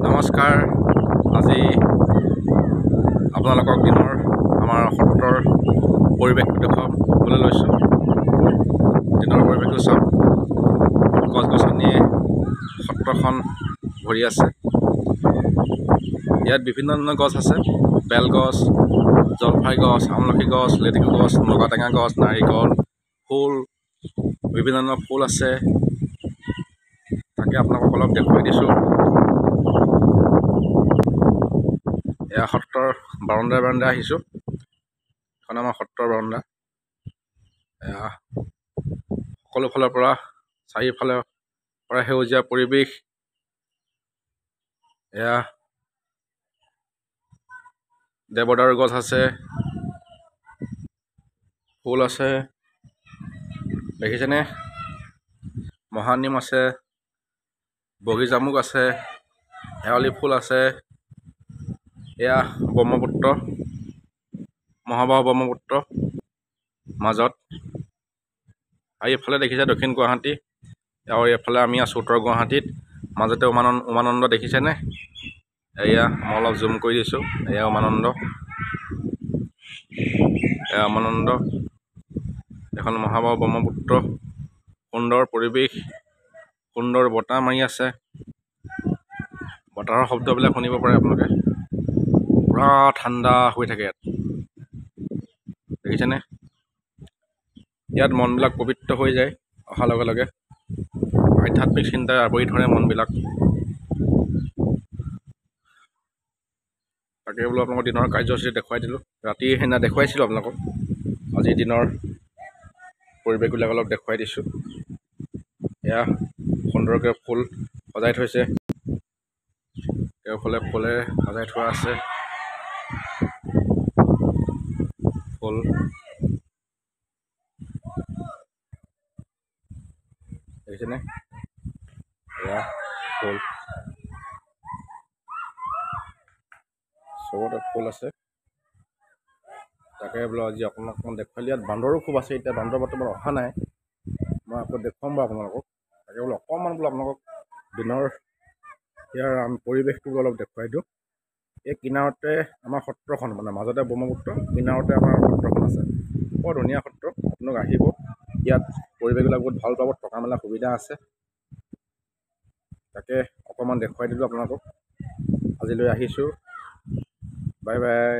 নমস্কাৰ। আজি আপোনালোকক দিনৰ আমাৰ সত্ৰৰ পৰিৱেশটো দেখুৱাবলৈ লৈছোঁ। দিনৰ পৰিৱেশটো চাওক, গছ গছনিয়ে সত্ৰখন ভৰি আছে। ইয়াত বিভিন্ন ধৰণৰ গছ আছে, বেলগছ, জলফাই গছ, আমলখি গছ, লেটেকু গছ, নগাটেঙা গছ, নাৰিকল, ফুল, বিভিন্ন ধৰণৰ ফুল আছে। তাকে আপোনালোকক অলপ দেখুৱাই দিছোঁ। এয়া সত্ৰৰ বাৰান্দা আহিছোঁ। এখন আমাৰ সত্ৰৰ বাৰান্দা। এয়া সকলো ফালৰ পৰা চাৰিওফালৰ পৰা সেউজীয়া পৰিৱেশ। এয়া দেৱদাৰু গছ আছে, ফুল আছে, দেখিছেনে? মহানিম আছে, বগী জামুক আছে, শেৱালি ফুল আছে। এয়া ব্ৰহ্মপুত্ৰ, মহাবাহু ব্ৰহ্মপুত্ৰ মাজত। আৰু এইফালে দেখিছে দক্ষিণ গুৱাহাটী, আৰু এইফালে আমি আছোঁ উত্তৰ গুৱাহাটীত। মাজতে উমানন্দ দেখিছেনে? এয়া মই অলপ জুম কৰি দিছোঁ। এয়া উমানন্দ, এখন মহাবাহু ব্ৰহ্মপুত্ৰ। সুন্দৰ পৰিৱেশ, সুন্দৰ বতাহ মাৰি আছে। বতাহৰ শব্দবিলাক শুনিব পাৰে আপোনালোকে। পুৰা ঠাণ্ডা হৈ থাকে ইয়াত, দেখিছেনে? ইয়াত মনবিলাক পবিত্ৰ হৈ যায় অহাৰ লগে লগে। আধ্যাত্মিক চিন্তাই আৱৰি ধৰে মনবিলাক। তাকে বোলো আপোনালোকক দিনৰ কাৰ্যসূচী দেখুৱাই দিলোঁ। ৰাতি সেইদিনা দেখুৱাইছিলোঁ আপোনালোকক, আজি দিনৰ পৰিৱেশবিলাক অলপ দেখুৱাই দিছোঁ। এয়া সুন্দৰকৈ ফুল সজাই থৈছে, কেওফালে ফুলে সজাই থোৱা আছে। ফুল দেখিছেনে? এয়া ফুল, চবতে ফুল আছে। তাকে বোলো আজি আপোনাক অকণমান দেখুৱালোঁ। ইয়াত বান্দৰো খুব আছে। এতিয়া বান্দৰ বৰ্তমান অহা নাই, মই আকৌ দেখুৱাম বাৰু আপোনালোকক। তাকে বোলো অকণমান আপোনালোকক দিনৰ ইয়াৰ পৰিৱেশটো অলপ দেখুৱাই দিওঁ। এই কিনাৰতে আমাৰ সত্ৰখন, মানে মাজতে ব্ৰহ্মপুত্ৰ, কিনাৰতে আমাৰ সত্ৰখন আছে। বৰ ধুনীয়া সত্ৰ, আপোনালোক আহিব। ইয়াত পৰিৱেশবিলাক বহুত ভাল পাব, থকা মেলা সুবিধা আছে। তাকে অকণমান দেখুৱাই দিলোঁ আপোনালোকক। আজিলৈ আহিছোঁ, বাই বাই।